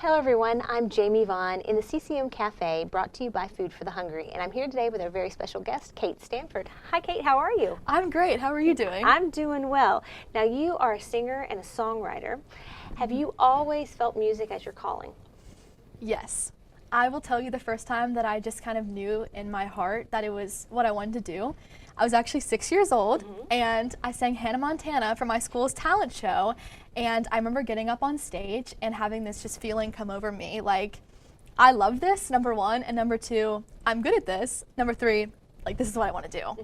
Hello everyone, I'm Jamie Vaughn in the CCM Cafe, brought to you by Food for the Hungry, and I'm here today with our very special guest, Kate Stanford. Hi Kate, how are you? I'm great, how are you doing? I'm doing well. Now you are a singer and a songwriter. Have you always felt music as your calling? Yes. I will tell you the first time that I just kind of knew in my heart that it was what I wanted to do. I was actually 6 years old and I sang Hannah Montana for my school's talent show, and I remember getting up on stage and having this just feeling come over me like, I love this, number one, and number two, I'm good at this, number three, like this is what I want to do.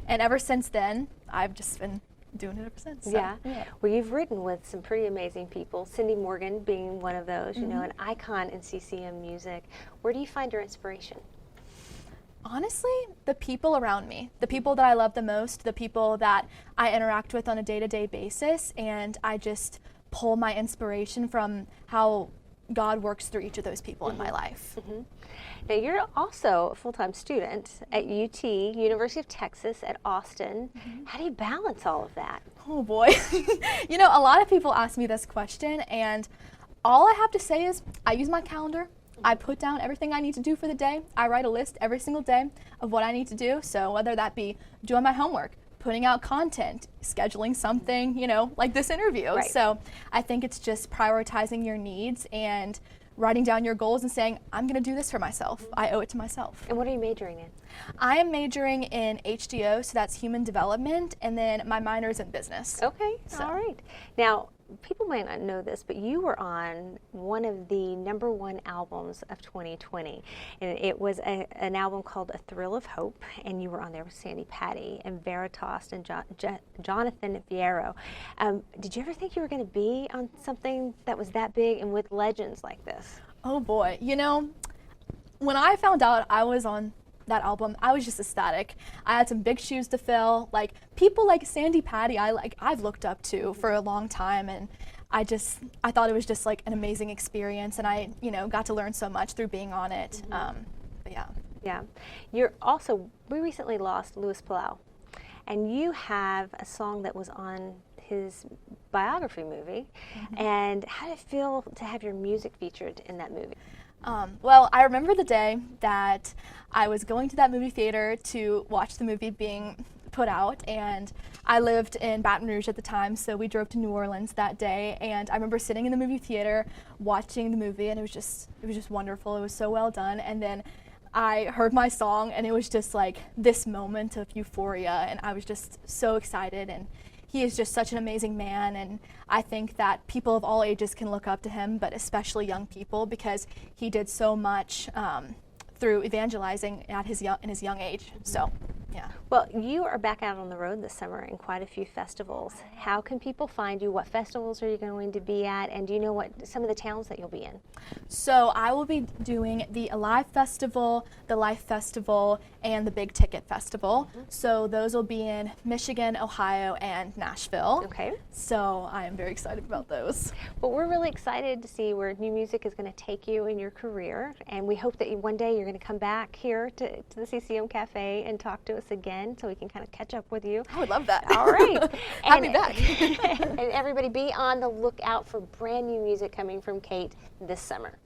And ever since then, I've just been doing it ever since. So, yeah. Well, you've written with some pretty amazing people, Cindy Morgan being one of those, you know, an icon in CCM music. Where do you find your inspiration? Honestly, the people around me, the people that I love the most, the people that I interact with on a day-to-day basis, and I just pull my inspiration from how God works through each of those people in my life. Now you're also a full-time student at UT, University of Texas at Austin. How do you balance all of that? Oh boy. You know, a lot of people ask me this question, and all I have to say is I use my calendar. I put down everything I need to do for the day. I write a list every single day of what I need to do. So whether that be doing my homework, putting out content, scheduling something, you know, like this interview. Right. So I think it's just prioritizing your needs and writing down your goals and saying, I'm going to do this for myself. I owe it to myself. And what are you majoring in? I am majoring in HDO, so that's human development, and then my minor is in business. Okay, So. all right. Now, people might not know this, but you were on one of the #1 albums of 2020, and it was an album called A Thrill of Hope, and you were on there with Sandy Patty and Veritas and Jonathan Fierro. Did you ever think you were going to be on something that was that big and with legends like this? Oh boy, you know, when I found out I was on that album, I was just ecstatic. I had some big shoes to fill. Like people like Sandy Patty, I've looked up to for a long time, and I thought it was just like an amazing experience, and I, you know, got to learn so much through being on it. But yeah. Yeah. We recently lost Louis Palau, and you have a song that was on his biography movie. And how did it feel to have your music featured in that movie? Well, I remember the day that I was going to that movie theater to watch the movie being put out, and I lived in Baton Rouge at the time, so we drove to New Orleans that day, and I remember sitting in the movie theater watching the movie, and it was just wonderful. It was so well done, and then I heard my song, and it was just like this moment of euphoria, and I was just so excited. And he is just such an amazing man, and I think that people of all ages can look up to him, but especially young people, because he did so much through evangelizing in his young age. So, yeah. Well, you are back out on the road this summer in quite a few festivals. How can people find you? What festivals are you going to be at? And do you know what some of the towns that you'll be in? So I will be doing the Alive Festival, the Life Festival, and the Big Ticket Festival. So those will be in Michigan, Ohio, and Nashville. Okay. So I am very excited about those. Well, we're really excited to see where new music is going to take you in your career, and we hope that one day you're going to come back here to the CCM Cafe and talk to us again so we can kind of catch up with you. I would love that. All right. Have me back. And everybody be on the lookout for brand new music coming from Kate this summer.